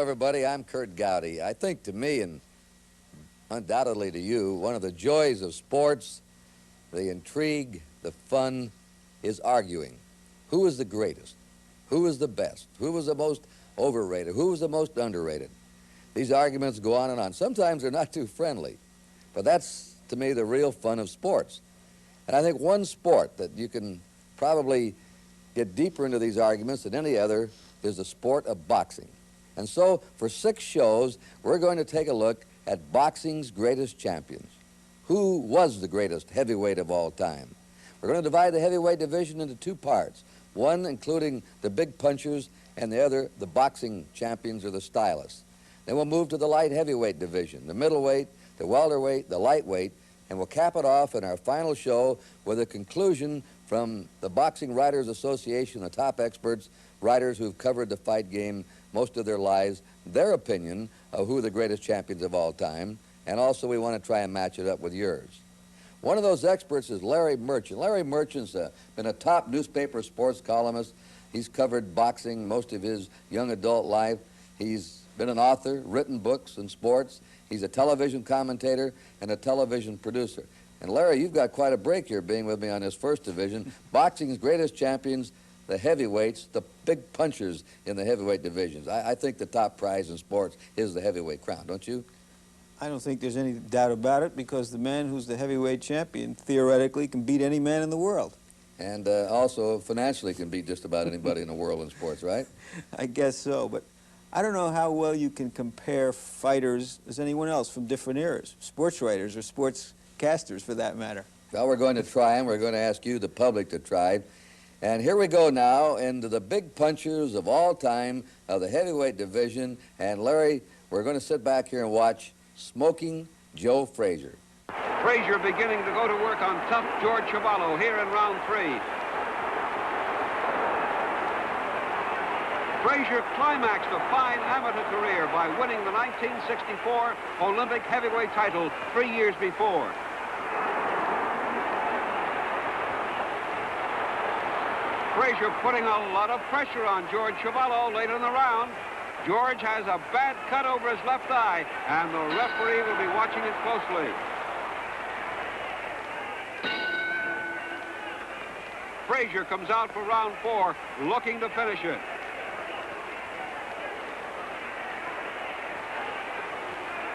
everybody. I'm Kurt Gowdy. I think to me, and undoubtedly to you, one of the joys of sports, the intrigue, the fun, is arguing. Who is the greatest? Who is the best? Who was the most overrated? Who was the most underrated? These arguments go on and on. Sometimes they're not too friendly, but that's, to me, the real fun of sports. And I think one sport that you can probably get deeper into these arguments than any other is the sport of boxing. And so, for 6 shows, we're going to take a look at boxing's greatest champions. Who was the greatest heavyweight of all time? We're going to divide the heavyweight division into 2 parts. One including the big punchers, and the other the boxing champions or the stylists. Then we'll move to the light heavyweight division, the middleweight, the welterweight, the lightweight, and we'll cap it off in our final show with a conclusion from the Boxing Writers Association, the top experts, writers who've covered the fight game most of their lives, their opinion of who the greatest champions of all time, and also we want to try and match it up with yours. One of those experts is Larry Merchant. Larry Merchant's been a top newspaper sports columnist. He's covered boxing most of his young adult life. He's been an author, written books in sports. He's a television commentator and a television producer. And Larry, you've got quite a break here being with me on this first division. Boxing's greatest champions, the heavyweights, the big punchers in the heavyweight divisions. I think the top prize in sports is the heavyweight crown, don't you? I don't think there's any doubt about it, because the man who's the heavyweight champion theoretically can beat any man in the world. And also financially can beat just about anybody in the world in sports, right? I guess so, but I don't know how well you can compare fighters as anyone else from different eras, sports writers or sportscasters for that matter. Well, we're going to try, and we're going to ask you, the public, to try. And here we go now into the big punchers of all time of the heavyweight division. And Larry, we're going to sit back here and watch Smoking Joe Frazier. Frazier beginning to go to work on tough George Chuvalo here in round 3. Frazier climaxed a fine amateur career by winning the 1964 Olympic heavyweight title 3 years before. Frazier putting a lot of pressure on George Chuvalo late in the round. George has a bad cut over his left eye, and the referee will be watching it closely. Frazier comes out for round 4, looking to finish it.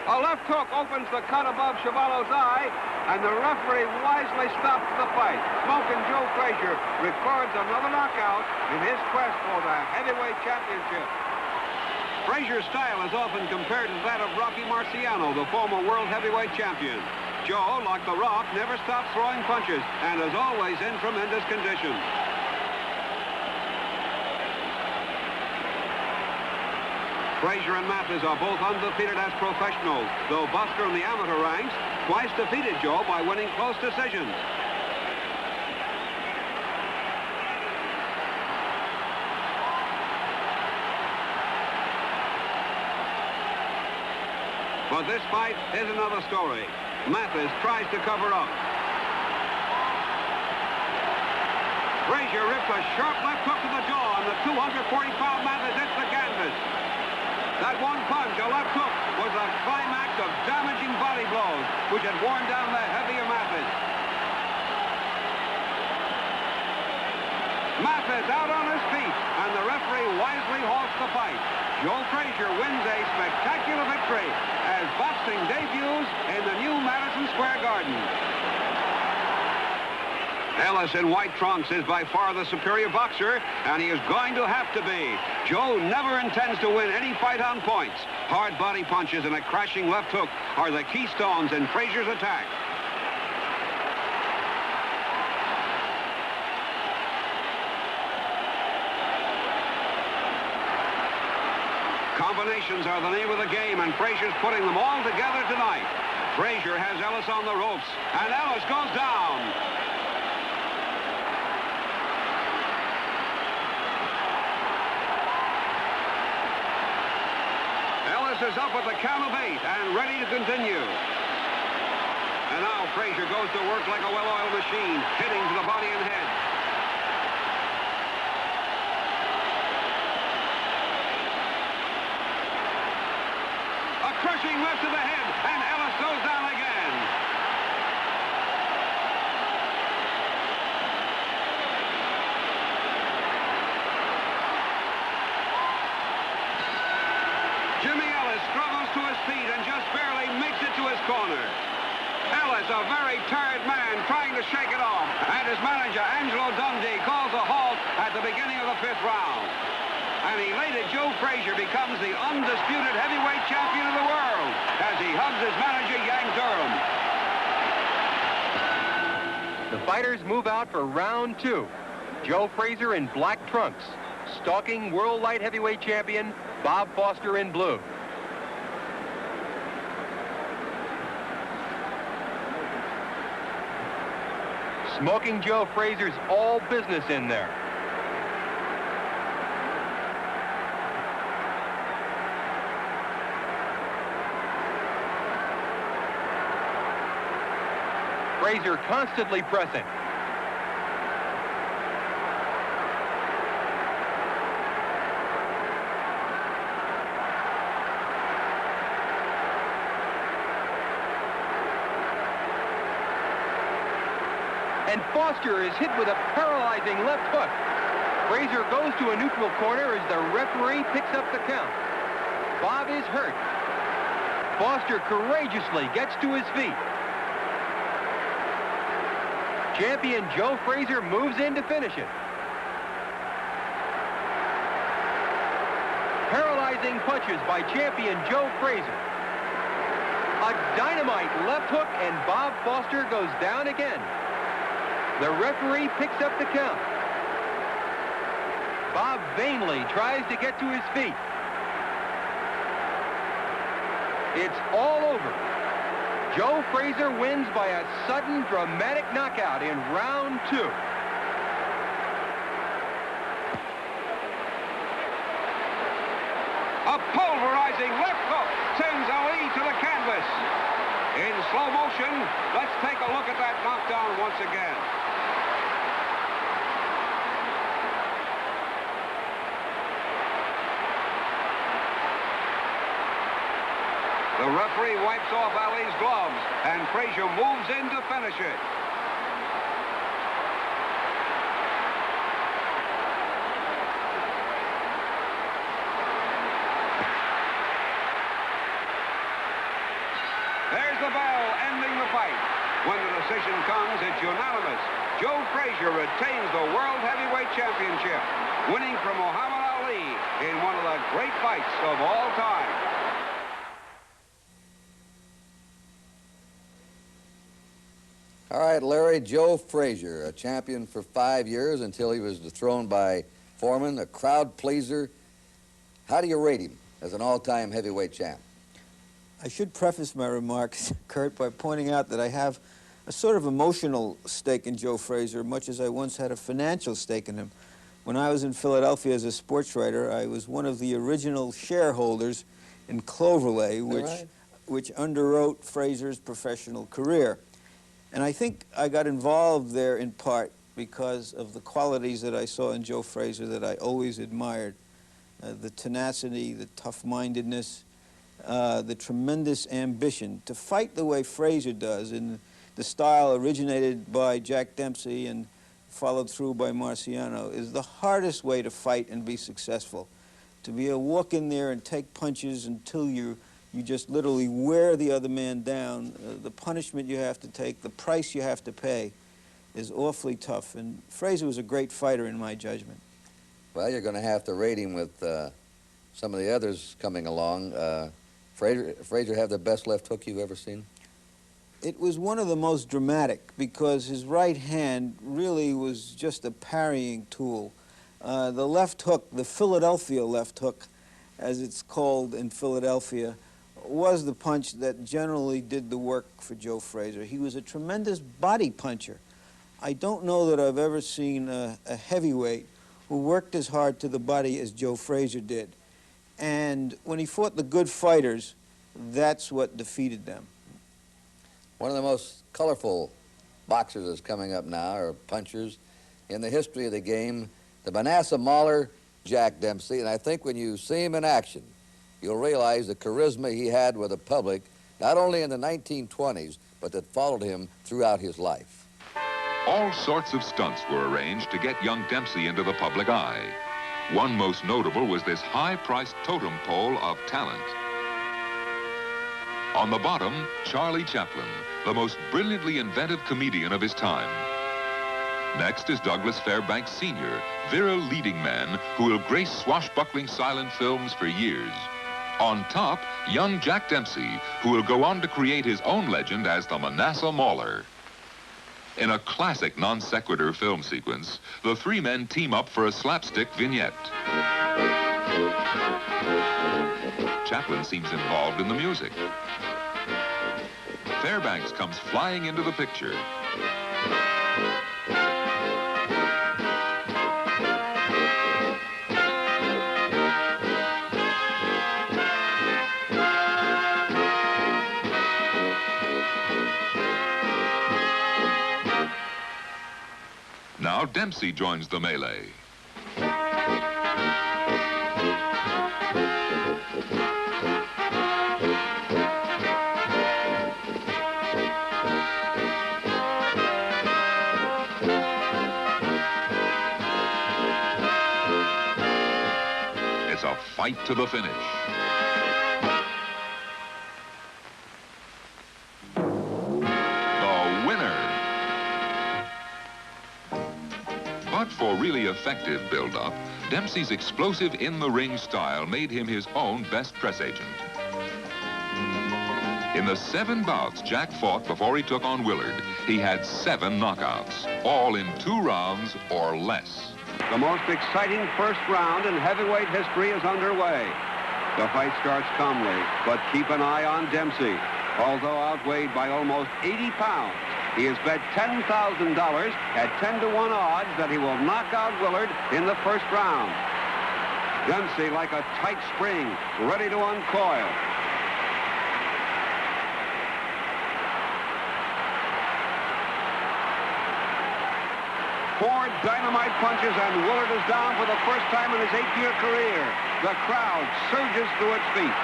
A left hook opens the cut above Chuvalo's eye, and the referee wisely stops the fight. Smokin' Joe Frazier records another knockout in his quest for the heavyweight championship. Frazier's style is often compared to that of Rocky Marciano, the former world heavyweight champion. Joe, like The Rock, never stops throwing punches and is always in tremendous condition. Frazier and Mathis are both undefeated as professionals, though Buster in the amateur ranks twice defeated Joe by winning close decisions. But this fight is another story. Mathis tries to cover up. Frazier rips a sharp left hook to the jaw, and the 240-pound Mathis hits the canvas. That one punch, a left hook, was a climax of damaging body blows, which had worn down the heavier Mathis. Mathis out on his feet, and the referee wisely halts the fight. Joe Frazier wins a spectacular victory as boxing debuts in the new Madison Square Garden. Ellis in white trunks is by far the superior boxer, and he is going to have to be. Joe never intends to win any fight on points. Hard body punches and a crashing left hook are the keystones in Frazier's attack. Combinations are the name of the game, and Frazier's putting them all together tonight. Frazier has Ellis on the ropes, and Ellis goes down. Ellis is up with the count of 8 and ready to continue. And now Frazier goes to work like a well-oiled machine, hitting to the body and head. Swinging left to the head, and Ellis goes down again. Jimmy Ellis struggles to his feet and just barely makes it to his corner. Ellis, a very tired man, trying to shake it off. And his manager, Angelo Dundee, calls a halt at the beginning of the 5th round. And elated Joe Frazier becomes the undisputed heavyweight champion of the world as he hugs his manager, Yank Durham. The fighters move out for round 2. Joe Frazier in black trunks, stalking world light heavyweight champion Bob Foster in blue. Smoking Joe Frazier's all business in there. Frazier constantly pressing. And Foster is hit with a paralyzing left hook. Frazier goes to a neutral corner as the referee picks up the count. Bob is hurt. Foster courageously gets to his feet. Champion Joe Frazier moves in to finish it. Paralyzing punches by champion Joe Frazier. A dynamite left hook, and Bob Foster goes down again. The referee picks up the count. Bob vainly tries to get to his feet. It's all over. Joe Frazier wins by a sudden, dramatic knockout in round 2. A pulverizing left hook sends Ali to the canvas. In slow motion, let's take a look at that knockdown once again. The referee wipes off Ali's gloves, and Frazier moves in to finish it. There's the bell ending the fight. When the decision comes, it's unanimous. Joe Frazier retains the World Heavyweight Championship, winning from Muhammad Ali in one of the great fights of all time. All right, Larry, Joe Frazier, a champion for 5 years until he was dethroned by Foreman, a crowd pleaser. How do you rate him as an all-time heavyweight champ? I should preface my remarks, Kurt, by pointing out that I have a sort of emotional stake in Joe Frazier, much as I once had a financial stake in him. When I was in Philadelphia as a sports writer, I was one of the original shareholders in Cloverlay, which underwrote Frazier's professional career. And I think I got involved there in part because of the qualities that I saw in Joe Frazier that I always admired. The tenacity, the tough-mindedness, the tremendous ambition to fight the way Frazier does in the style originated by Jack Dempsey and followed through by Marciano is the hardest way to fight and be successful. To be able to walk in there and take punches until you just literally wear the other man down. The punishment you have to take, the price you have to pay is awfully tough. And Frazier was a great fighter in my judgment. Well, you're going to have to rate him with some of the others coming along. Frazier have the best left hook you've ever seen? It was one of the most dramatic because his right hand really was just a parrying tool. The left hook, the Philadelphia left hook, as it's called in Philadelphia, was the punch that generally did the work for Joe Frazier. He was a tremendous body puncher. I don't know that I've ever seen a heavyweight who worked as hard to the body as Joe Frazier did. And when he fought the good fighters, that's what defeated them. One of the most colorful boxers that's coming up now, or punchers, in the history of the game, the Manasseh Mauler, Jack Dempsey. And I think when you see him in action, you'll realize the charisma he had with the public, not only in the 1920s, but that followed him throughout his life. All sorts of stunts were arranged to get young Dempsey into the public eye. One most notable was this high-priced totem pole of talent. On the bottom, Charlie Chaplin, the most brilliantly inventive comedian of his time. Next is Douglas Fairbanks Sr., virile leading man who will grace swashbuckling silent films for years. On top, young Jack Dempsey, who will go on to create his own legend as the Manasseh Mauler. In a classic non sequitur film sequence, the three men team up for a slapstick vignette. Chaplin seems involved in the music. Fairbanks comes flying into the picture. Now Dempsey joins the melee. It's a fight to the finish. But for really effective build-up, Dempsey's explosive in-the-ring style made him his own best press agent. In the 7 bouts Jack fought before he took on Willard, he had 7 knockouts, all in 2 rounds or less. The most exciting first round in heavyweight history is underway. The fight starts calmly, but keep an eye on Dempsey. Although outweighed by almost 80 pounds, he has bet $10,000 at 10-to-1 odds that he will knock out Willard in the first round. Dempsey like a tight spring, ready to uncoil. Four dynamite punches and Willard is down for the first time in his 8-year career. The crowd surges to its feet.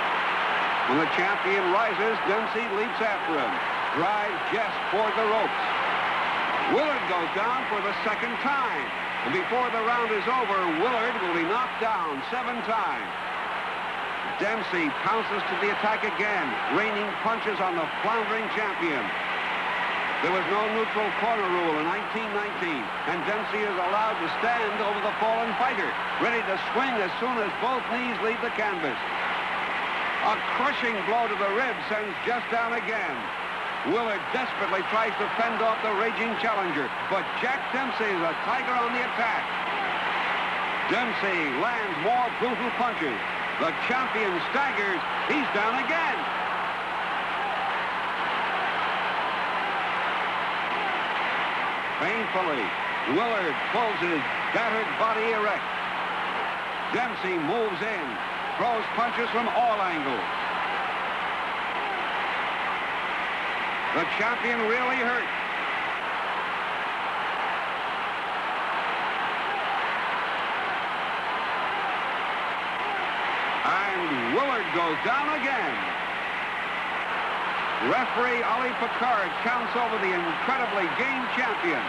When the champion rises, Dempsey leaps after him, drives Jess toward the ropes. Willard goes down for the second time. And before the round is over, Willard will be knocked down 7 times. Dempsey pounces to the attack again, raining punches on the floundering champion. There was no neutral corner rule in 1919, and Dempsey is allowed to stand over the fallen fighter, ready to swing as soon as both knees leave the canvas. A crushing blow to the ribs sends Jess down again. Willard desperately tries to fend off the raging challenger, but Jack Dempsey is a tiger on the attack. Dempsey lands more brutal punches. The champion staggers. He's down again. Painfully, Willard pulls his battered body erect. Dempsey moves in, throws punches from all angles. The champion really hurt. And Willard goes down again. Referee Ali Picard counts over the incredibly game champion.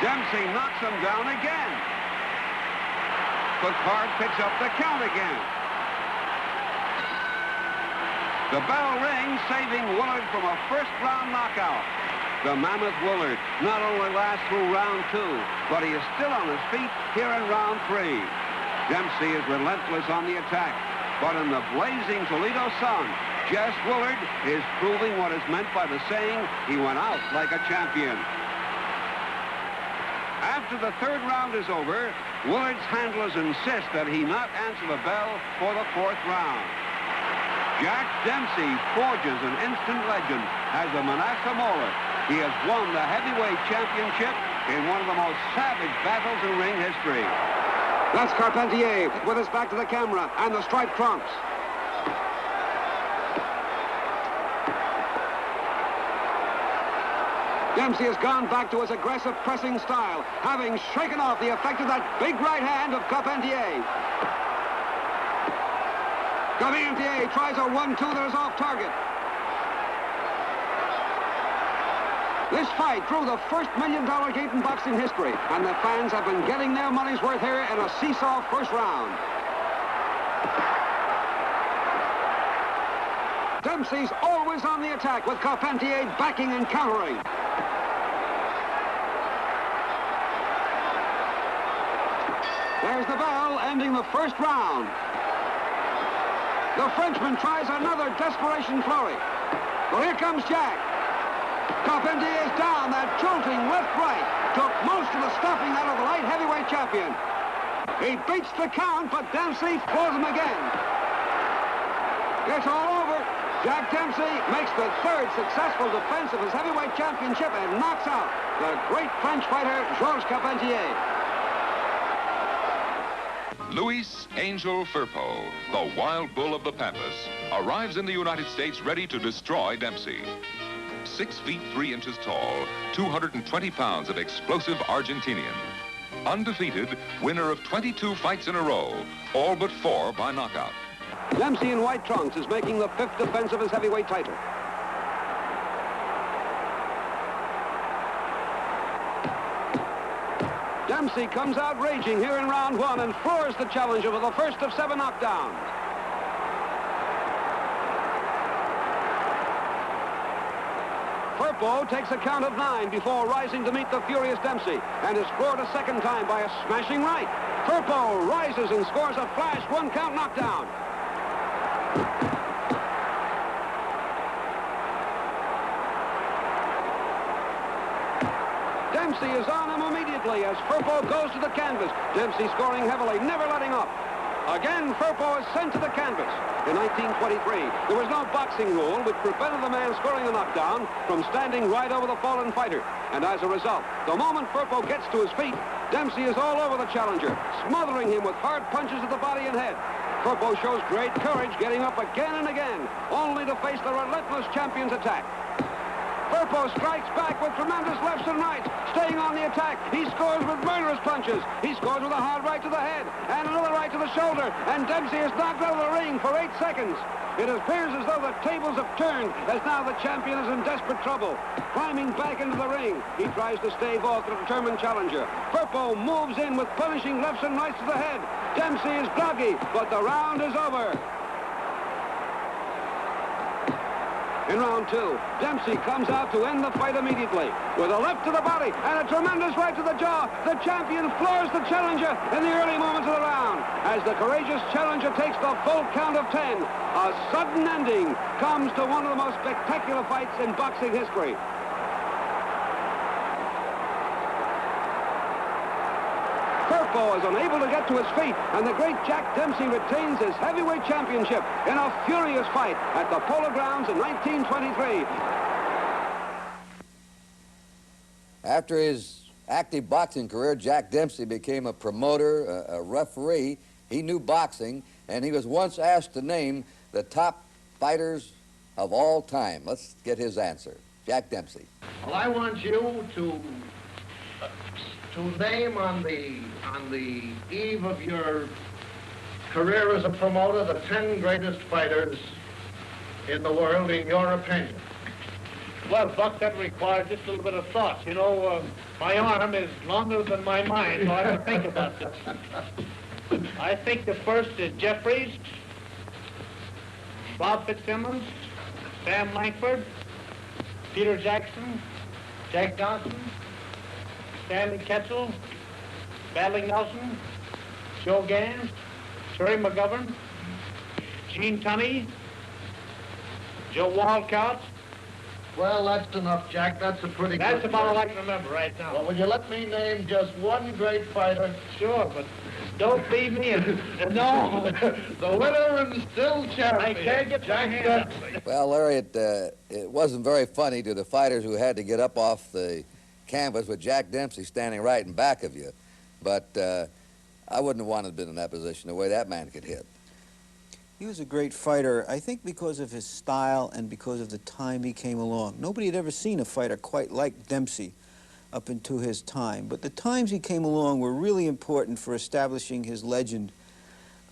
Dempsey knocks him down again. Picard picks up the count again. The bell rings, saving Willard from a first-round knockout. The mammoth Willard not only lasts through round 2, but he is still on his feet here in round 3. Dempsey is relentless on the attack, but in the blazing Toledo sun, Jess Willard is proving what is meant by the saying, he went out like a champion. After the 3rd round is over, Willard's handlers insist that he not answer the bell for the 4th round. Jack Dempsey forges an instant legend as the Manasseh Mauler. He has won the heavyweight championship in one of the most savage battles in ring history. That's Carpentier with his back to the camera and the striped trunks. Dempsey has gone back to his aggressive pressing style, having shaken off the effect of that big right hand of Carpentier. Gladiator tries a 1-2 that is off target. This fight drew the first $1 million gate in boxing history, and the fans have been getting their money's worth here in a seesaw first round. Dempsey's always on the attack with Carpentier backing and countering. There's the bell ending the first round. The Frenchman tries another desperation flurry. Well, here comes Jack. Carpentier is down. That jolting left-right took most of the stuffing out of the light heavyweight champion. He beats the count, but Dempsey floors him again. It's all over. Jack Dempsey makes the third successful defense of his heavyweight championship and knocks out the great French fighter, Georges Carpentier. Luis Angel Firpo, the wild bull of the Pampas, arrives in the United States ready to destroy Dempsey. 6 feet 3 inches tall, 220 pounds of explosive Argentinian. Undefeated, winner of 22 fights in a row, all but 4 by knockout. Dempsey in white trunks is making the 5th defense of his heavyweight title. Dempsey comes out raging here in round 1 and floors the challenger with the first of 7 knockdowns. Firpo takes a count of 9 before rising to meet the furious Dempsey and is floored a second time by a smashing right. Firpo rises and scores a flash 1-count knockdown. Dempsey is on him immediately as Firpo goes to the canvas. Dempsey scoring heavily, never letting up. Again, Firpo is sent to the canvas. In 1923, there was no boxing rule which prevented the man scoring a knockdown from standing right over the fallen fighter. And as a result, the moment Firpo gets to his feet, Dempsey is all over the challenger, smothering him with hard punches to the body and head. Firpo shows great courage, getting up again and again, only to face the relentless champion's attack. Firpo strikes back with tremendous lefts and rights, staying on the attack. He scores with murderous punches. He scores with a hard right to the head and another right to the shoulder, and Dempsey is knocked out of the ring for 8 seconds. It appears as though the tables have turned, as now the champion is in desperate trouble. Climbing back into the ring, he tries to stave off the determined challenger. Firpo moves in with punishing lefts and rights to the head. Dempsey is groggy, but the round is over. In round 2, Dempsey comes out to end the fight immediately. With a left to the body and a tremendous right to the jaw, the champion floors the challenger in the early moments of the round. As the courageous challenger takes the full count of 10, a sudden ending comes to one of the most spectacular fights in boxing history. Firpo is unable to get to his feet, and the great Jack Dempsey retains his heavyweight championship in a furious fight at the Polo Grounds in 1923. After his active boxing career, Jack Dempsey became a promoter, a referee. He knew boxing, and he was once asked to name the top fighters of all time. Let's get his answer. Jack Dempsey. Well, I want you to name on the eve of your career as a promoter the 10 greatest fighters in the world, in your opinion. Well, Buck, that requires just a little bit of thought. You know, my arm is longer than my mind, so I have to think about this. I think the first is Jeffries, Bob Fitzsimmons, Sam Langford, Peter Jackson, Jack Johnson, Stanley Ketchel, Badley Nelson, Joe Gans, Terry McGovern, Gene Tunney, Joe Walcott. Well, that's enough, Jack. That's a pretty good... That's about all I can remember right now. Well, will you let me name just one great fighter? Sure, but don't leave me in. No. The winner and still champion. I can't get my hand up. Well, Larry, it wasn't very funny to the fighters who had to get up off the canvas with Jack Dempsey standing right in back of you. But I wouldn't have wanted to be in that position, the way that man could hit. He was a great fighter, I think because of his style and because of the time he came along. Nobody had ever seen a fighter quite like Dempsey up into his time. But the times he came along were really important for establishing his legend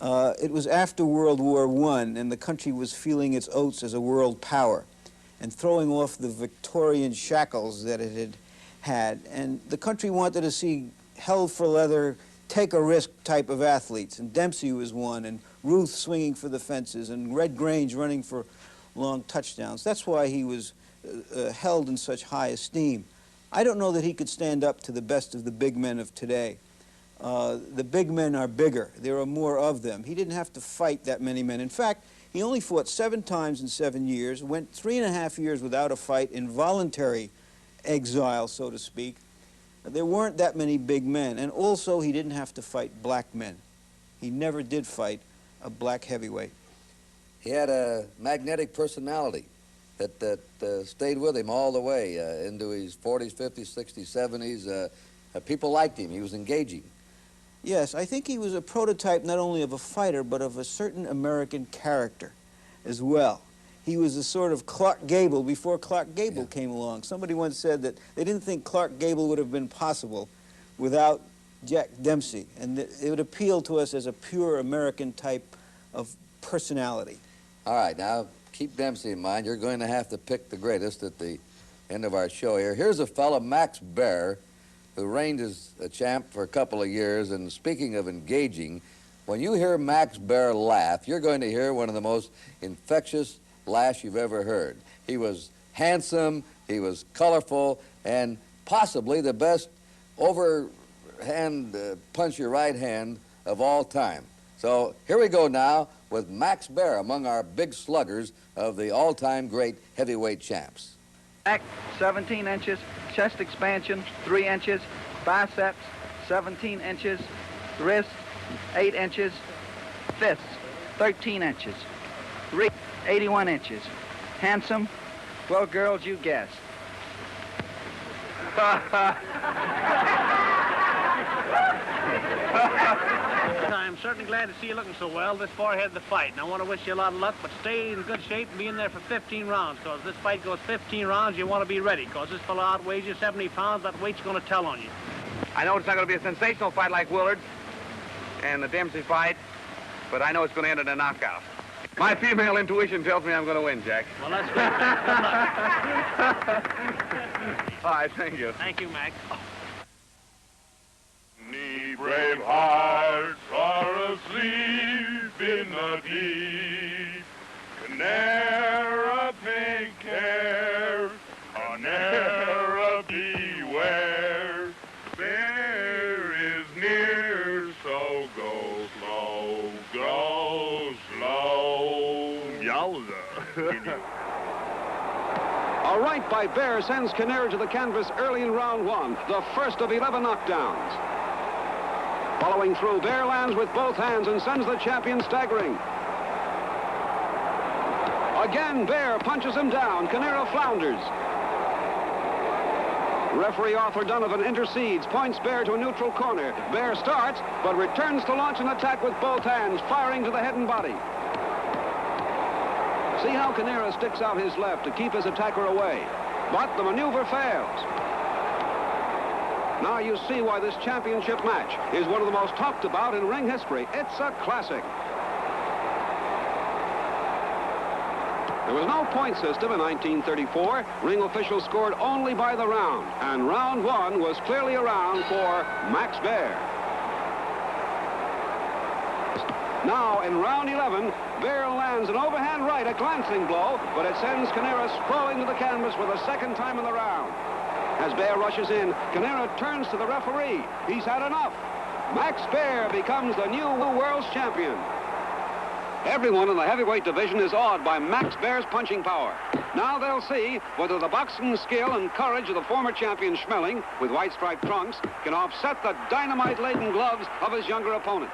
It was after World War I, and the country was feeling its oats as a world power and throwing off the Victorian shackles that it had had. And the country wanted to see hell for leather, take a risk type of athletes. And Dempsey was one, and Ruth swinging for the fences, and Red Grange running for long touchdowns. That's why he was held in such high esteem. I don't know that he could stand up to the best of the big men of today. The big men are bigger. There are more of them. He didn't have to fight that many men. In fact, he only fought 7 times in 7 years, went 3.5 years without a fight in voluntary exile, so to speak. There weren't that many big men. And also, he didn't have to fight black men. He never did fight a black heavyweight. He had a magnetic personality that stayed with him all the way into his 40s, 50s, 60s, 70s. People liked him. He was engaging. Yes, I think he was a prototype not only of a fighter, but of a certain American character as well. He was a sort of Clark Gable before Clark Gable came along. Somebody once said that they didn't think Clark Gable would have been possible without Jack Dempsey, and it would appeal to us as a pure American type of personality. All right, now keep Dempsey in mind. You're going to have to pick the greatest at the end of our show here. Here's a fellow, Max Baer, who reigned as a champ for a couple of years. And speaking of engaging, when you hear Max Baer laugh, you're going to hear one of the most infectious laughs you've ever heard. He was handsome, he was colorful, and possibly the best overhand punch your right hand of all time. So here we go now with Max Baer, among our big sluggers of the all-time great heavyweight champs. Back 17 inches, chest expansion 3 inches, biceps 17 inches, wrist 8 inches, fists 13 inches, reach 81 inches. Handsome? Well, girls, you guessed. I'm certainly glad to see you looking so well this far ahead of the fight, and I want to wish you a lot of luck, but stay in good shape and be in there for 15 rounds, because this fight goes 15 rounds, you want to be ready, because this fellow outweighs you 70 pounds, that weight's going to tell on you. I know it's not going to be a sensational fight like Willard and the Dempsey fight, but I know it's going to end in a knockout. My female intuition tells me I'm going to win, Jack. Well, that's great, Max. Good luck. All right, thank you. Thank you, Max. Brave hearts are asleep in the deep. Canara, take care. Canara, beware. Bear is near, so go slow, go slow. Yowza. A right by Baer sends Canara to the canvas early in round 1, the first of 11 knockdowns. Following through, Baer lands with both hands and sends the champion staggering. Again, Baer punches him down. Canara flounders. Referee Arthur Donovan intercedes, points Baer to a neutral corner. Baer starts, but returns to launch an attack with both hands, firing to the head and body. See how Canara sticks out his left to keep his attacker away. But the maneuver fails. Now you see why this championship match is one of the most talked about in ring history. It's a classic. There was no point system in 1934. Ring officials scored only by the round, and round 1 was clearly a round for Max Baer. Now in round 11, Baer lands an overhand right, a glancing blow, but it sends Canara sprawling to the canvas for the second time in the round. As Baer rushes in, Canara turns to the referee. He's had enough. Max Baer becomes the new world's champion. Everyone in the heavyweight division is awed by Max Baer's punching power. Now they'll see whether the boxing skill and courage of the former champion Scmeling, with white striped trunks, can offset the dynamite-laden gloves of his younger opponent.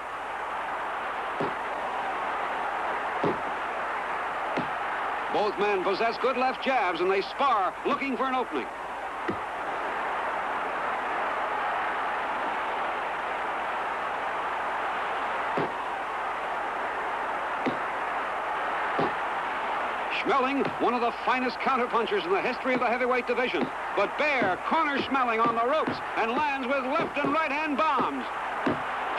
Both men possess good left jabs, and they spar, looking for an opening. Scmeling, one of the finest counterpunchers in the history of the heavyweight division. But Baer corners Scmeling on the ropes and lands with left and right hand bombs.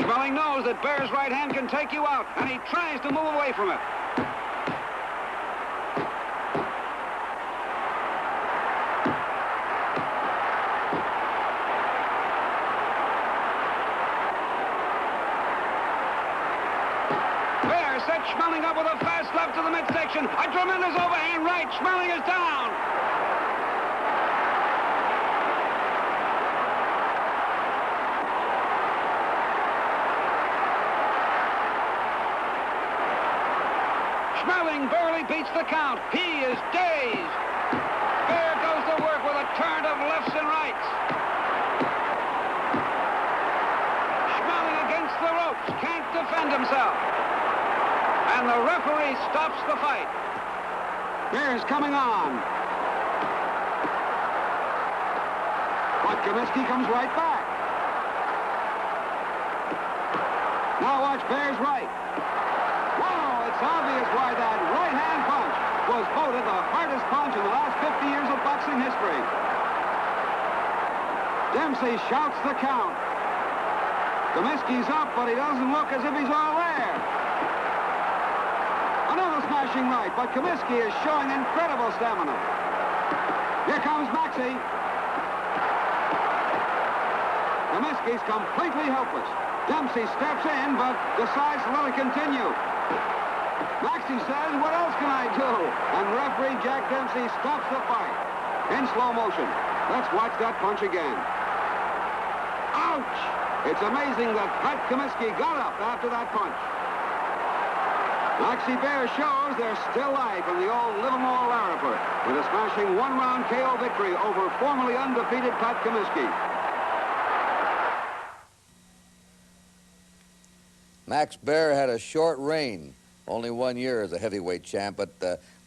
Scmeling knows that Bear's right hand can take you out, and he tries to move away from it. Bear sets Scmeling up with a fast left to the midsection. A tremendous overhand right. Scmeling is down. Scmeling barely beats the count. He is dazed. Bear goes to work with a turn of lefts and rights. Scmeling against the ropes, can't defend himself. And the referee stops the fight. Bear's coming on. But Comiskey comes right back. Now watch Bear's right. Wow, it's obvious why that right-hand punch was voted the hardest punch in the last 50 years of boxing history. Dempsey shouts the count. Comiskey's up, but he doesn't look as if he's all there. Another smashing right, but Comiskey is showing incredible stamina. Here comes Maxey. Comiskey's completely helpless. Dempsey steps in, but decides to let it continue. Maxey says, what else can I do? And referee Jack Dempsey stops the fight in slow motion. Let's watch that punch again. Ouch! It's amazing that Pat Comiskey got up after that punch. Maxey Bear shows there's still life in the old Livermore Larriper with a smashing one-round KO victory over formerly undefeated Pat Comiskey. Max Bear had a short reign, only 1 year as a heavyweight champ, but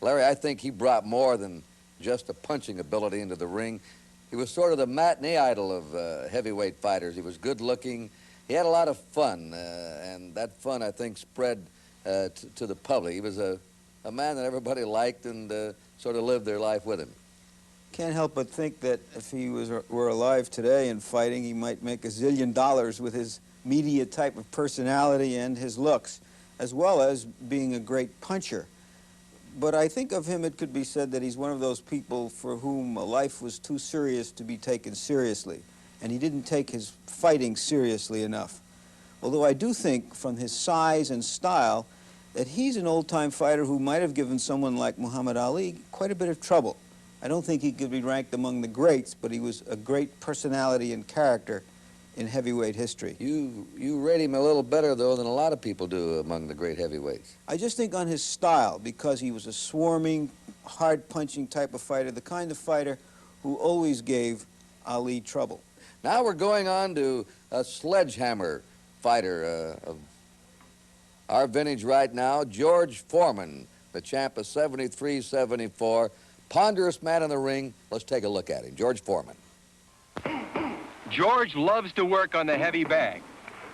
Larry, I think he brought more than just a punching ability into the ring. He was sort of the matinee idol of heavyweight fighters. He was good looking. He had a lot of fun, and that fun, I think, spread to the public. He was a man that everybody liked and sort of lived their life with him. Can't help but think that if he were alive today and fighting, he might make $1 zillion with his media type of personality and his looks, as well as being a great puncher. But I think of him, it could be said that he's one of those people for whom life was too serious to be taken seriously, and he didn't take his fighting seriously enough. Although I do think, from his size and style, that he's an old-time fighter who might have given someone like Muhammad Ali quite a bit of trouble. I don't think he could be ranked among the greats, but he was a great personality and character in heavyweight history. You rate him a little better, though, than a lot of people do among the great heavyweights. I just think on his style, because he was a swarming, hard-punching type of fighter, the kind of fighter who always gave Ali trouble. Now we're going on to a sledgehammer fighter of our vintage right now, George Foreman, the champ of 73-74. Ponderous man in the ring. Let's take a look at him. George Foreman. George loves to work on the heavy bag.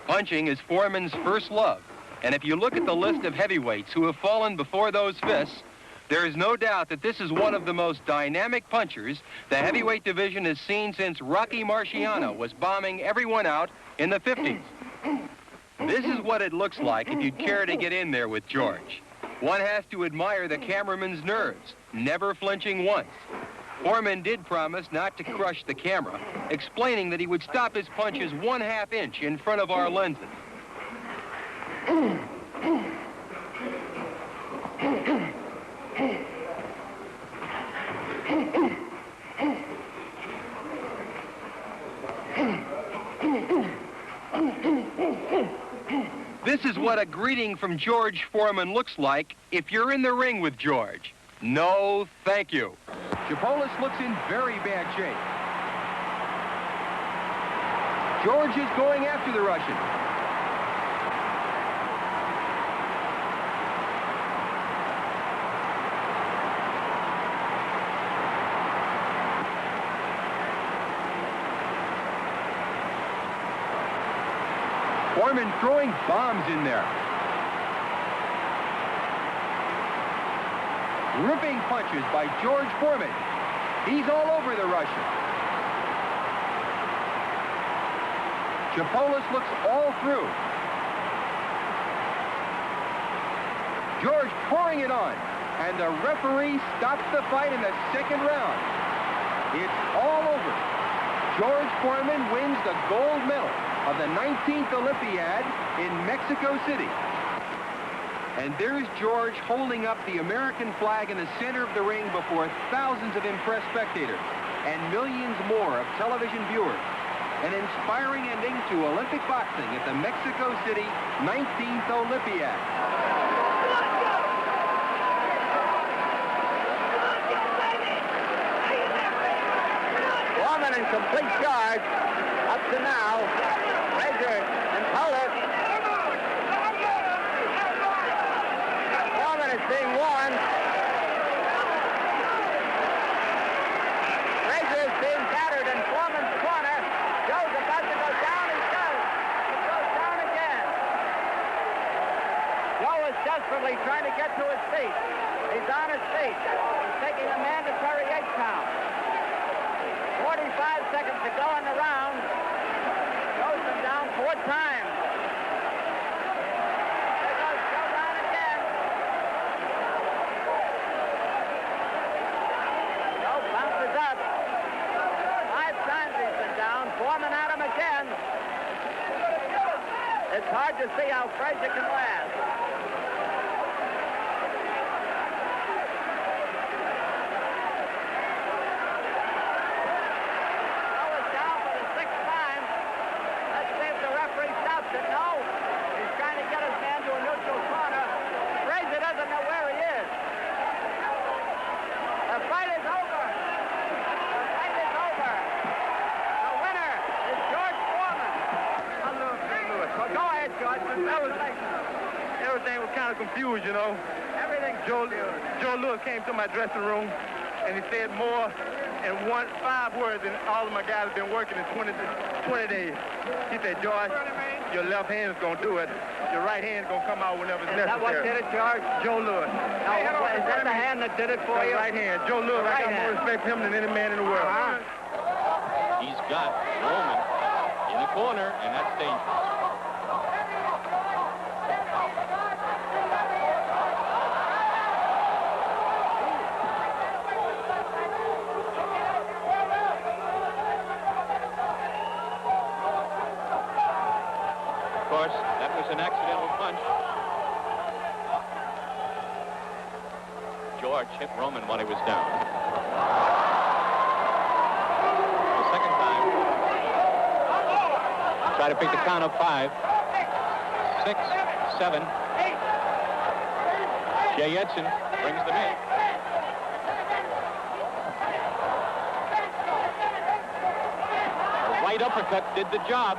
Punching is Foreman's first love. And if you look at the list of heavyweights who have fallen before those fists, there is no doubt that this is one of the most dynamic punchers the heavyweight division has seen since Rocky Marciano was bombing everyone out in the 50s. This is what it looks like if you'd care to get in there with George. One has to admire the cameraman's nerves, never flinching once. Foreman did promise not to crush the camera, explaining that he would stop his punches 1/2 inch in front of our lenses. This is what a greeting from George Foreman looks like if you're in the ring with George. No, thank you. Chipolis looks in very bad shape. George is going after the Russian. Foreman throwing bombs in there. Ripping punches by George Foreman. He's all over the Russian. Chipolis looks all through. George pouring it on, and the referee stops the fight in the second round. It's all over. George Foreman wins the gold medal of the 19th Olympiad in Mexico City. And there's George holding up the American flag in the center of the ring before thousands of impressed spectators and millions more of television viewers. An inspiring ending to Olympic boxing at the Mexico City 19th Olympiad. Foreman in complete charge up to now. Frazier and Polar. Foreman is being warned. Frazier is being battered in Foreman's corner. Joe's about to go down. He does. He goes down again. Joe is desperately trying to get to his feet. He's on his feet. He's taking a mandatory 8 count. 45 seconds to go in the round. Goes him down 4 times. There goes Joe down again. Joe bounces up. 5 times he's been down. Foreman at him again. It's hard to see how Frazier can last. No, he's trying to get his man to a neutral corner. Frazier doesn't know where he is. The fight is over. The fight is over. The winner is George Foreman. Go ahead, George. Everything was kind of confused, you know. Everything. Joe Lewis came to my dressing room, and he said more in 5 words than all of my guys have been working in 20 days. He said, George, your left hand is going to do it. Your right hand is going to come out whenever it's necessary. Is that what did it, George? Joe Lewis. No, is that the hand that did it for you? Right hand. Joe Lewis, I got more respect for him than any man in the world. He's got Roman in the corner, and that's dangerous. That was an accidental punch. George hit Roman while he was down. The second time. Try to pick the count of 5, 6, 7. Jay Edson brings them in. A right uppercut did the job.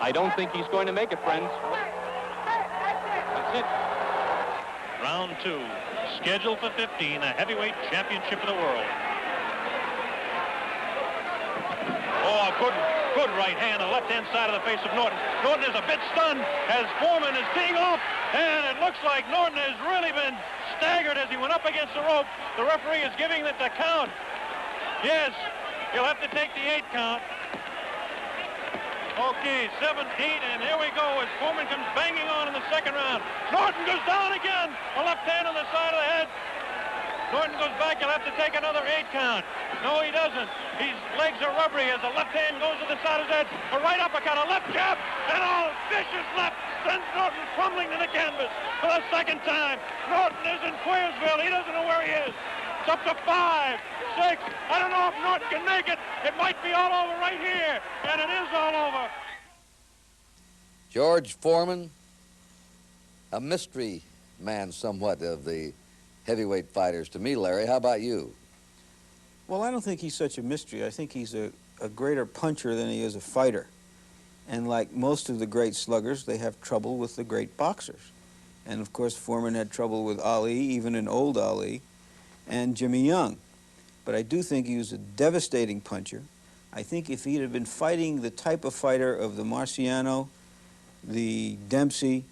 I don't think he's going to make it, friends. That's it. Round 2, scheduled for 15, a heavyweight championship of the world. Oh, good right hand, the left-hand side of the face of Norton. Norton is a bit stunned as Foreman is teeing off, and it looks like Norton has really been staggered as he went up against the rope. The referee is giving it the count. Yes, he'll have to take the 8 count. Okay, 7, 8, and here we go as Foreman comes banging on in the second round. Norton goes down again. A left hand on the side of the head. Norton goes back. He'll have to take another 8 count. No, he doesn't. His legs are rubbery as the left hand goes to the side of his head. A right uppercut, a left jab, and a vicious left sends Norton crumbling to the canvas for the second time. Norton is in Queersville. He doesn't know where he is. It's up to 5, 6. I don't know if Norton can make it. It might be all over right here, and it is all over. George Foreman, a mystery man somewhat of the heavyweight fighters to me, Larry. How about you? Well, I don't think he's such a mystery. I think he's a greater puncher than he is a fighter. And like most of the great sluggers, they have trouble with the great boxers. And of course, Foreman had trouble with Ali, even an old Ali, and Jimmy Young. But I do think he was a devastating puncher. I think if he'd have been fighting the type of fighter of the Marciano, the Dempsey,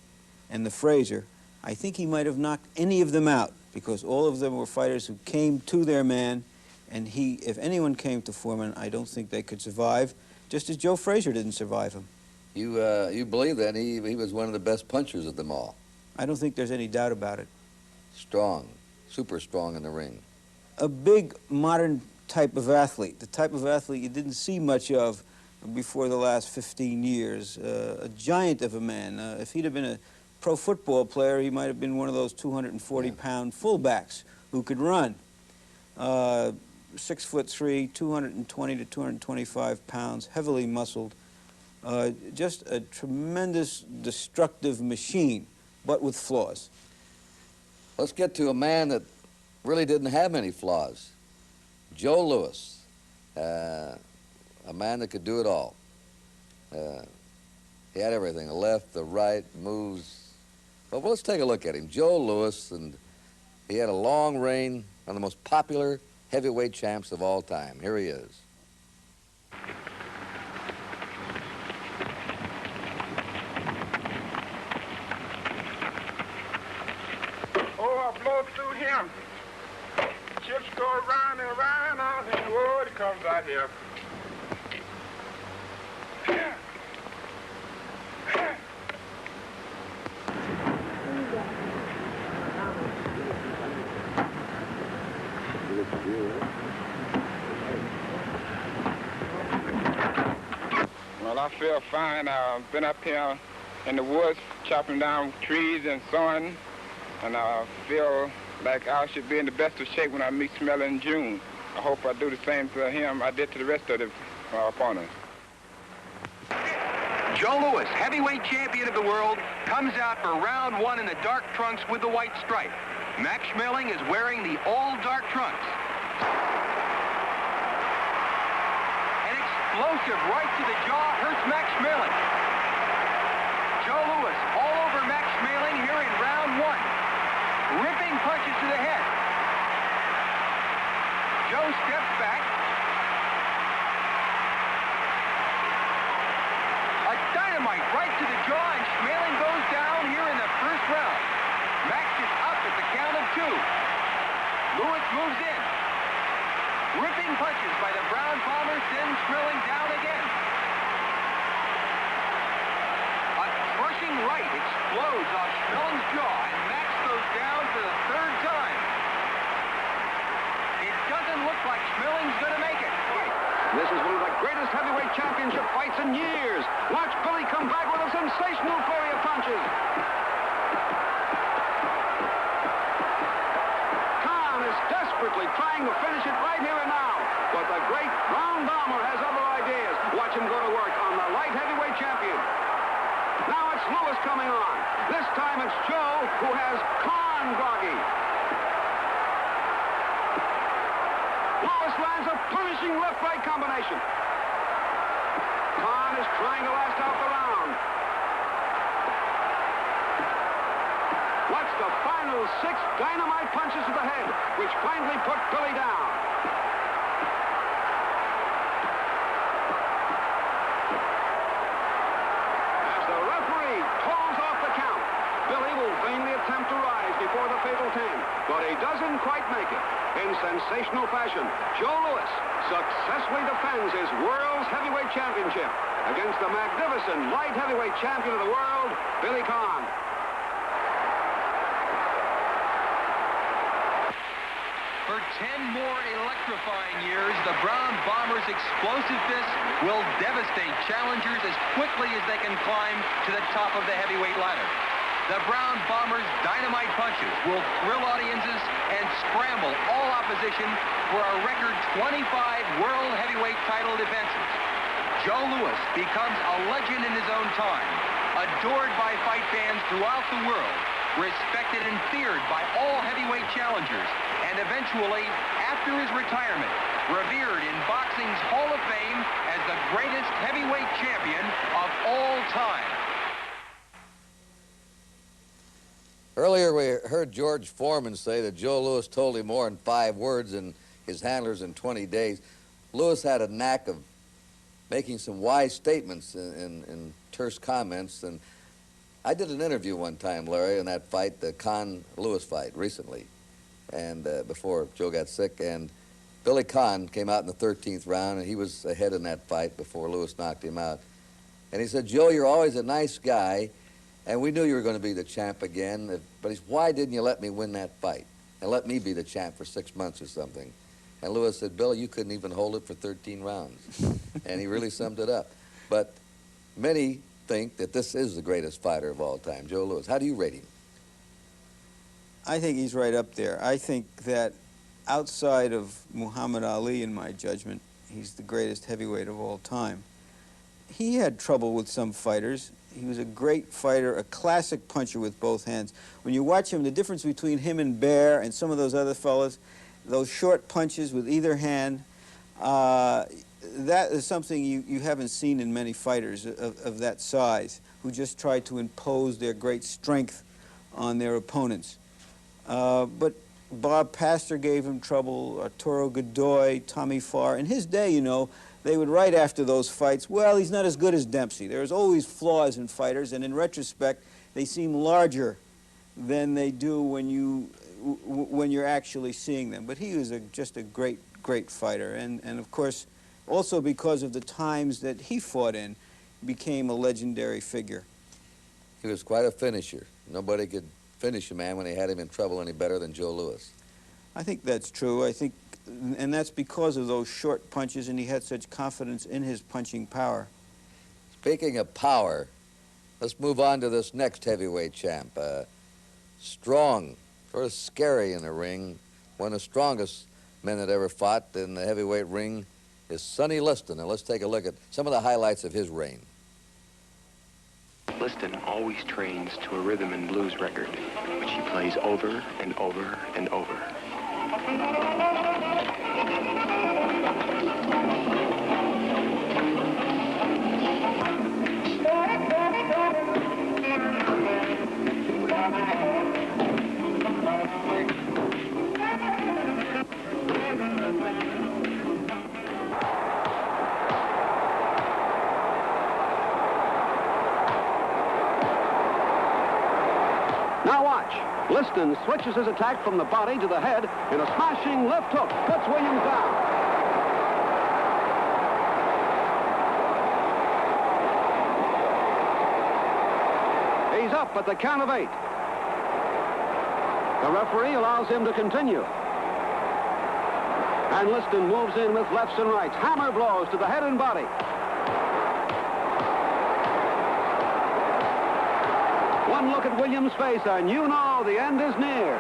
and the Frazier, I think he might have knocked any of them out, because all of them were fighters who came to their man And if anyone came to Foreman, I don't think they could survive, just as Joe Frazier didn't survive him. You believe that he was one of the best punchers of them all? I don't think there's any doubt about it. Strong, super strong in the ring. A big modern type of athlete, the type of athlete you didn't see much of before the last 15 years. A giant of a man. If he'd have been a pro football player, he might have been one of those 240-pound fullbacks who could run. 6'3", 220 to 225 pounds, heavily muscled. Just a tremendous destructive machine, but with flaws. Let's get to a man that really didn't have any flaws. Joe Louis, a man that could do it all. He had everything, the left, the right, moves. Well, let's take a look at him. Joe Louis, and he had a long reign, one of the most popular heavyweight champs of all time. Here he is. Oh, I blow through him. Chips go around and around, and oh, it comes out here. Well, I feel fine. I've been up here in the woods chopping down trees and sawing, and I feel like I should be in the best of shape when I meet Scmeling in June. I hope I do the same to him I did to the rest of the opponents. Joe Louis, heavyweight champion of the world, comes out for round one in the dark trunks with the white stripe. Max Scmeling is wearing the all-dark trunks. An explosive right to the jaw hurts Max Scmeling. Joe Louis all over Max Scmeling here in round one. Ripping punches to the head. Joe steps back. A dynamite right to the jaw, and Scmeling goes down here in the first round. Max is up at the count of 2. Louis moves in. Ripping punches by the Brown Bomber sends Scmeling down again. A crushing right explodes off Schmeling's jaw, and Max goes down for the 3rd time. It doesn't look like Schmeling's going to make it. This is one of the greatest heavyweight championship fights in years. Watch Billy come back with a sensational flurry of punches. Khan is desperately trying to finish it right here and now. But the great Brown Bomber has other ideas. Watch him go to work on the light heavyweight champion. Now it's Louis coming on. This time it's Joe who has Khan groggy. Louis lands a punishing left-right combination. Khan is trying to last out the round. Watch the final 6 dynamite punches to the head, which finally put Billy down. As the referee calls off the count, Billy will vainly attempt to rise before the fatal 10, but he doesn't quite make it. In sensational fashion, Joe Louis successfully defends his World's Heavyweight Championship against the magnificent light heavyweight champion of the world, Billy Khan. For 10 more electrifying years, the Brown Bombers' explosive fists will devastate challengers as quickly as they can climb to the top of the heavyweight ladder. The Brown Bombers' dynamite punches will thrill audiences and scramble all opposition for a record 25 world heavyweight title defenses. Joe Louis becomes a legend in his own time, adored by fight fans throughout the world, respected and feared by all heavyweight challengers, and eventually, after his retirement, revered in boxing's Hall of Fame as the greatest heavyweight champion of all time. Earlier, we heard George Foreman say that Joe Louis told him more than 5 words than his handlers in 20 days. Louis had a knack of making some wise statements and terse comments. And I did an interview one time, Larry, in that fight, the Khan-Louis fight, recently, and before Joe got sick. And Billy Conn came out in the 13th round, and he was ahead in that fight before Lewis knocked him out. And he said, Joe, you're always a nice guy, and we knew you were going to be the champ again, but why didn't you let me win that fight and let me be the champ for 6 months or something? And Lewis said, Billy, you couldn't even hold it for 13 rounds. And he really summed it up. But many think that this is the greatest fighter of all time, Joe Louis. How do you rate him? I think he's right up there. I think that outside of Muhammad Ali, in my judgment, he's the greatest heavyweight of all time. He had trouble with some fighters. He was a great fighter, a classic puncher with both hands. When you watch him, the difference between him and Bear and some of those other fellas, those short punches with either hand, that is something you haven't seen in many fighters of that size, who just try to impose their great strength on their opponents. But Bob Pastor gave him trouble, Arturo Godoy, Tommy Farr. In his day, you know, they would write after those fights, well, he's not as good as Dempsey. There's always flaws in fighters, and in retrospect, they seem larger than they do when you're actually seeing them. But he was just a great, great fighter. And of course, also because of the times that he fought in, became a legendary figure. He was quite a finisher. Nobody could finish a man when they had him in trouble any better than Joe Louis. I think that's true. I think, and that's because of those short punches, and he had such confidence in his punching power. Speaking of power, let's move on to this next heavyweight champ. Strong, sort of scary in the ring. One of the strongest men that ever fought in the heavyweight ring is Sonny Liston. Now let's take a look at some of the highlights of his reign. Liston always trains to a rhythm and blues record, which he plays over and over and over. Now watch. Liston switches his attack from the body to the head in a smashing left hook. Puts Williams down. He's up at the count of 8. The referee allows him to continue. And Liston moves in with lefts and rights. Hammer blows to the head and body. One look at Williams' face, and you know the end is near.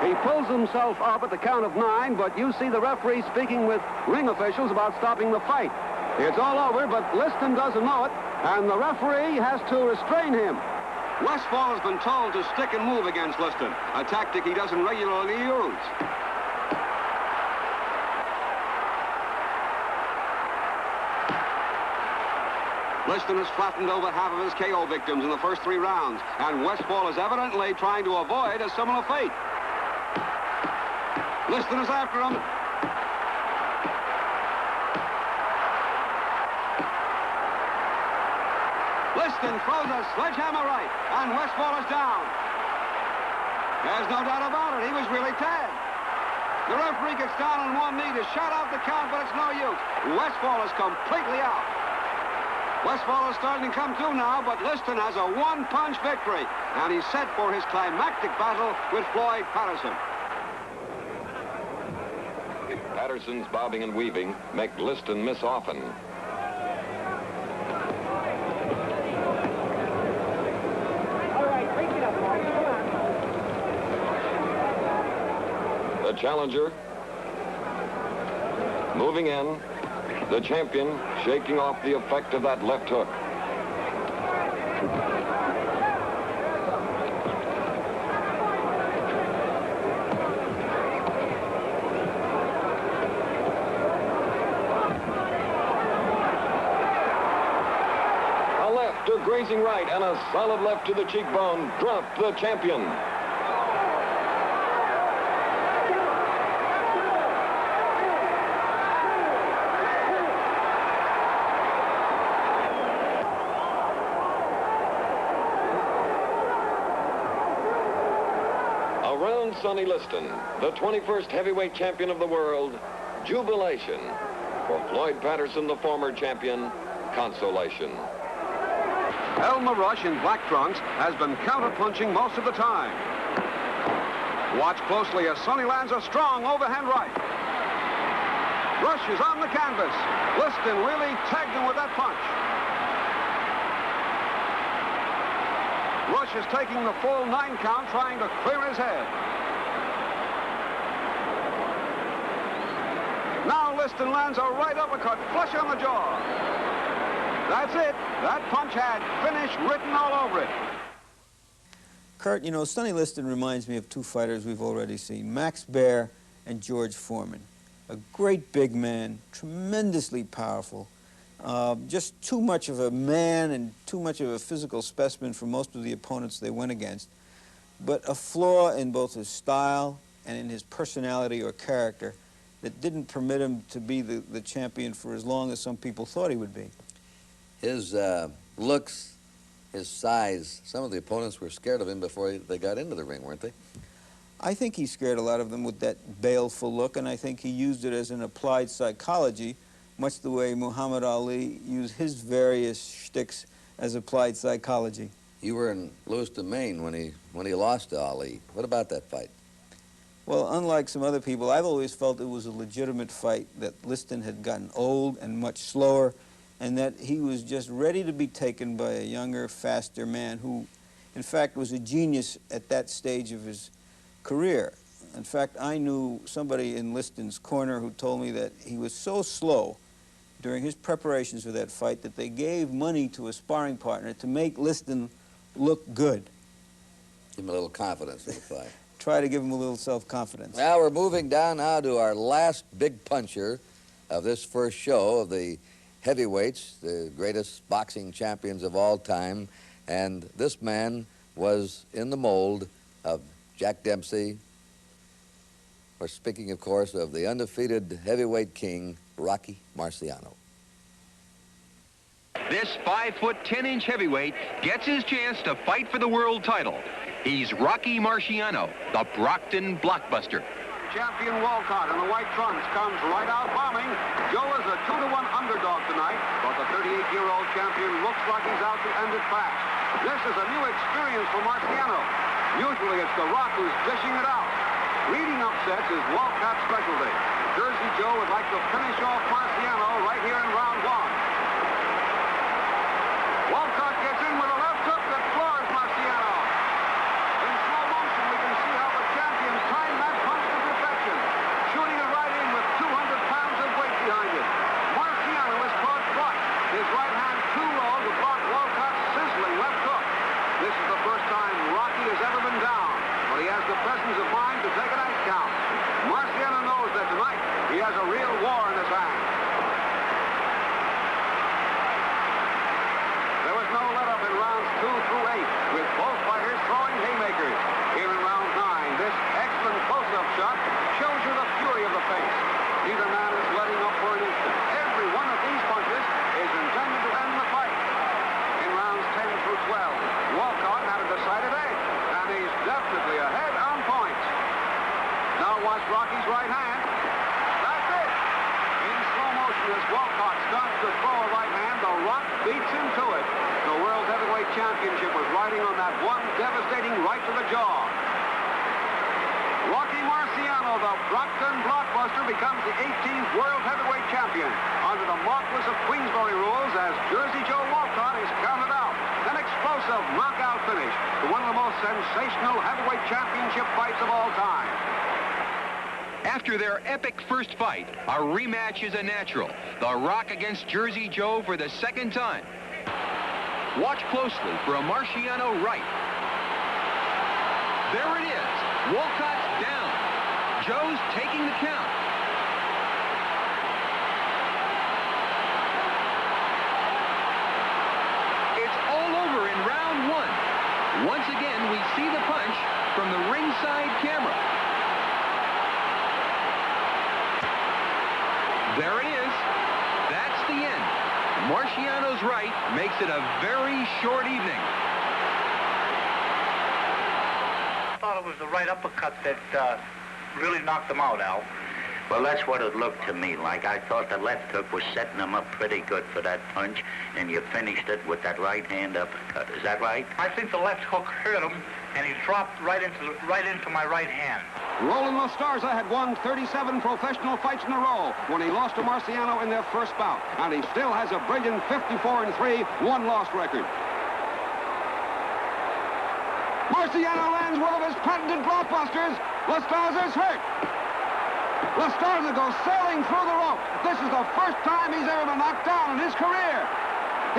He pulls himself up at the count of 9, but you see the referee speaking with ring officials about stopping the fight. It's all over, but Liston doesn't know it, and the referee has to restrain him. Westfall has been told to stick and move against Liston, a tactic he doesn't regularly use. Liston has flattened over half of his KO victims in the first 3 rounds, and Westfall is evidently trying to avoid a similar fate. Liston is after him. Liston throws a sledgehammer right, and Westfall is down. There's no doubt about it. He was really tagged. The referee gets down on one knee to shout out the count, but it's no use. Westfall is completely out. Westfall is starting to come to now, but Liston has a one-punch victory, and he's set for his climactic battle with Floyd Patterson. Patterson's bobbing and weaving make Liston miss often. The challenger moving in. The champion shaking off the effect of that left hook. A left, a grazing right, and a solid left to the cheekbone dropped the champion. crown Sonny Liston the 21st heavyweight champion of the world, jubilation. For Floyd Patterson, the former champion, consolation. Elmer Rush in black trunks has been counter-punching most of the time. Watch closely as Sonny lands a strong overhand right. Rush is on the canvas. Liston really tagged him with that punch. Rush is taking the full 9 count, trying to clear his head. Now Liston lands a right uppercut, flush on the jaw. That's it. That punch had finish written all over it. Kurt, you know, Sonny Liston reminds me of 2 fighters we've already seen, Max Baer and George Foreman. A great big man, tremendously powerful, just too much of a man and too much of a physical specimen for most of the opponents they went against, but a flaw in both his style and in his personality or character that didn't permit him to be the champion for as long as some people thought he would be. His looks, his size, some of the opponents were scared of him before they got into the ring, weren't they? I think he scared a lot of them with that baleful look, and I think he used it as an applied psychology, much the way Muhammad Ali used his various shticks as applied psychology. You were in Lewiston, Maine when he lost to Ali. What about that fight? Well, unlike some other people, I've always felt it was a legitimate fight, that Liston had gotten old and much slower, and that he was just ready to be taken by a younger, faster man who, in fact, was a genius at that stage of his career. In fact, I knew somebody in Liston's corner who told me that he was so slow during his preparations for that fight that they gave money to a sparring partner to make Liston look good. Give him a little confidence in the fight. Try to give him a little self-confidence. Now we're moving down now to our last big puncher of this first show of the heavyweights, the greatest boxing champions of all time, and this man was in the mold of Jack Dempsey. We're speaking, of course, of the undefeated heavyweight king, Rocky Marciano. This 5-foot 10-inch heavyweight gets his chance to fight for the world title. He's Rocky Marciano, the Brockton blockbuster. Champion Walcott in the white trunks comes right out bombing. Joe is a 2-to-1 underdog tonight, but the 38-year-old champion looks like he's out to end it fast. This is a new experience for Marciano. Usually it's The Rock who's dishing it out. Leading upsets is Walcott's specialty. Jersey Joe would like to finish off Marciano right here in round 1. Walcott gets in with a left hook that floors Marciano. In slow motion, we can see how the champion timed that punch to perfection, shooting it right in with 200 pounds of weight behind it. Marciano is caught flush, his right hand too low to block Walcott's sizzling left hook. This is the first time Rocky has ever been down, but he has the presence of mind to take an 8 count. Marciano knows that tonight he has a real war in his hands. There was no let-up in rounds 2 through 8, with both fighters throwing haymakers. Here in round 9, this excellent close-up shot shows you the fury of the face. Neither man is letting up for an instant. Every one of these punches is intended to end the fight. In rounds 10 through 12, Walcott had a decided edge, and he's definitely ahead on points. Now watch Rocky's right hand. That's it. In slow motion as Walcott starts to throw a right hand, The Rock beats him to it. The World Heavyweight Championship was riding on that one devastating right to the jaw. Rocky Marciano, the Brockton blockbuster, becomes the 18th World Heavyweight Champion under the Marquis of Queensberry rules as Jersey Joe Walcott is counted out. An explosive knockout finish to one of the most sensational heavyweight championship fights of all time. After their epic first fight, a rematch is a natural. The Rock against Jersey Joe for the second time. Watch closely for a Marciano right. There it is. Walcott's down. Joe's taking the count. It's all over in round 1. Once again, we see the punch from the ringside camera. There it is. That's the end. Marciano's right makes it a very short evening. I thought it was the right uppercut that really knocked him out, Al. Well, that's what it looked to me like. I thought the left hook was setting him up pretty good for that punch, and you finished it with that right hand uppercut. Is that right? I think the left hook hurt him, and he dropped right into my right hand. Roland La Starza had won 37 professional fights in a row when he lost to Marciano in their first bout, and he still has a brilliant 54-3 one-loss record. Marciano lands one of his patented blockbusters. La Starza's hurt. La Starza goes sailing through the rope. This is the first time he's ever been knocked down in his career.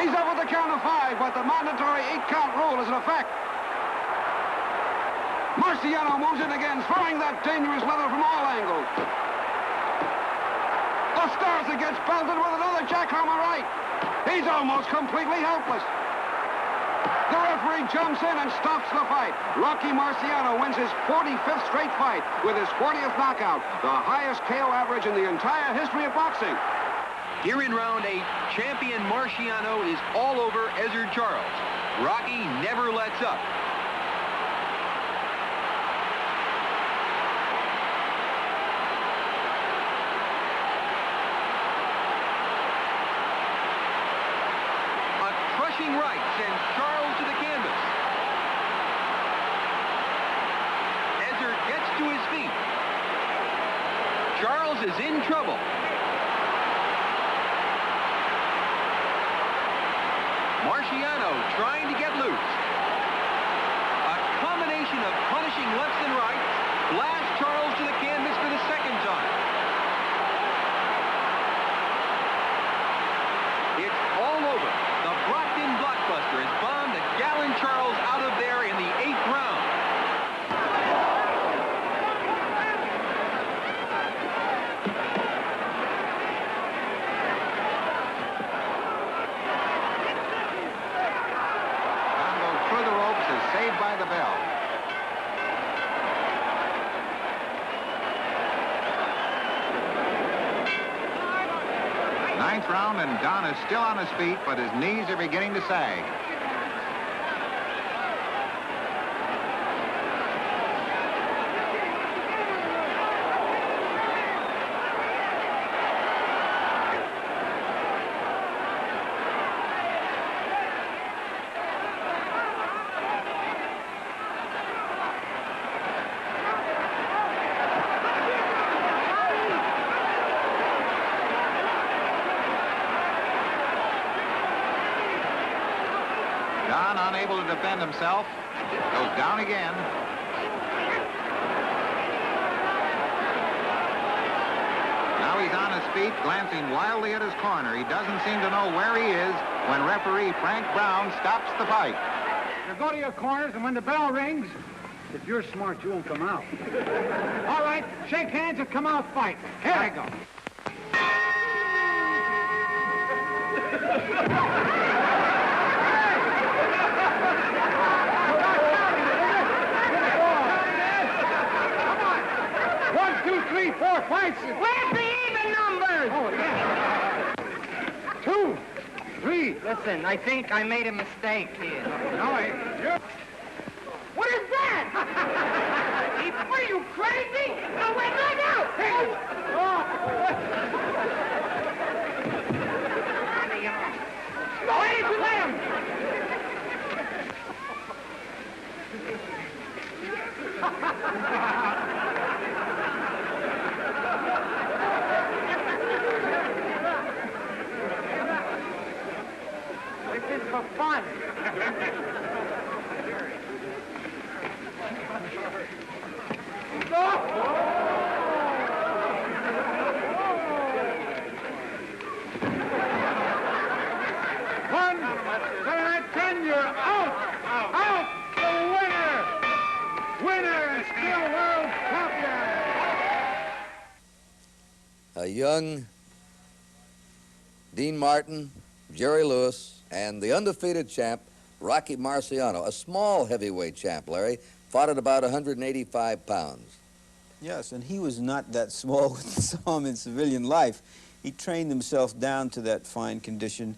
He's up with the count of 5, but the mandatory 8-count rule is in effect. Marciano moves in again, throwing that dangerous leather from all angles. La Starza gets belted with another jackhammer right. He's almost completely helpless. The referee jumps in and stops the fight. Rocky Marciano wins his 45th straight fight with his 40th knockout, the highest KO average in the entire history of boxing. Here in round 8, champion Marciano is all over Ezzard Charles. Rocky never lets up. A crushing right sends Charles to the canvas. Ezzard gets to his feet. Charles is in trouble. Marciano trying to get loose. A combination of punishing lefts and rights blasts Charles to the canvas for the second time. It's all over. The Brockton blockbuster has bombed a gallant Charles out of there in the 8th round. Saved by the bell. Ninth round, and Don is still on his feet, but his knees are beginning to sag. Don, unable to defend himself, goes down again. Now he's on his feet, glancing wildly at his corner. He doesn't seem to know where he is when referee Frank Brown stops the fight. You go to your corners, and when the bell rings, if you're smart, you won't come out. All right, shake hands and come out fight. Here I go. One, two, three, four fights. Where's the even numbers? Oh, yeah. 2, 3. Listen, I think I made a mistake here. No, What is that? What are you, crazy? No, wait, let out! Why did you let him? This is for fun. One, 10, you're out! Out! The winner! Winner and still world champion! A young Dean Martin, Jerry Lewis, and the undefeated champ, Rocky Marciano, a small heavyweight champ, Larry, fought at about 185 pounds. Yes, and he was not that small when you saw him in civilian life. He trained himself down to that fine condition,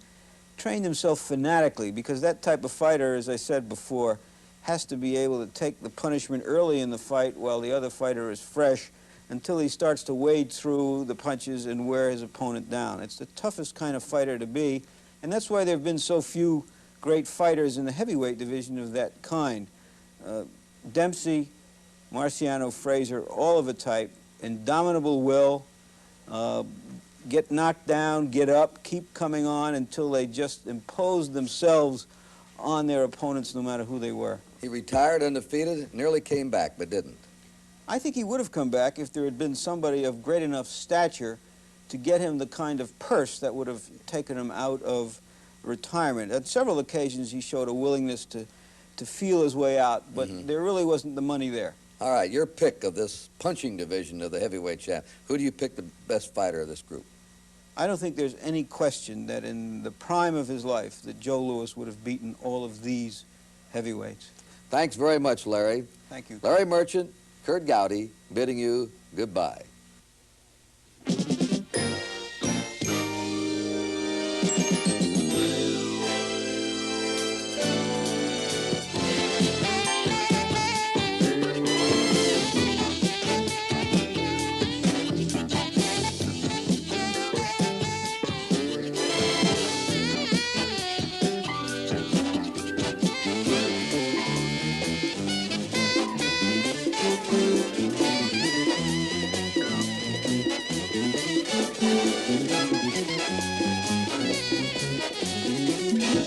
trained himself fanatically, because that type of fighter, as I said before, has to be able to take the punishment early in the fight while the other fighter is fresh until he starts to wade through the punches and wear his opponent down. It's the toughest kind of fighter to be, and that's why there have been so few great fighters in the heavyweight division of that kind. Dempsey, Marciano, Frazier, all of a type, indomitable will, get knocked down, get up, keep coming on until they just imposed themselves on their opponents no matter who they were. He retired undefeated, nearly came back, but didn't. I think he would have come back if there had been somebody of great enough stature to get him the kind of purse that would have taken him out of retirement. At several occasions he showed a willingness to feel his way out, but there really wasn't the money there. All right, your pick of this punching division of the heavyweight champ. Who do you pick the best fighter of this group? I don't think there's any question that in the prime of his life that Joe Louis would have beaten all of these heavyweights. Thanks very much, Larry. Thank you. Larry Merchant, Kurt Gowdy, bidding you goodbye.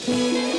Thank you.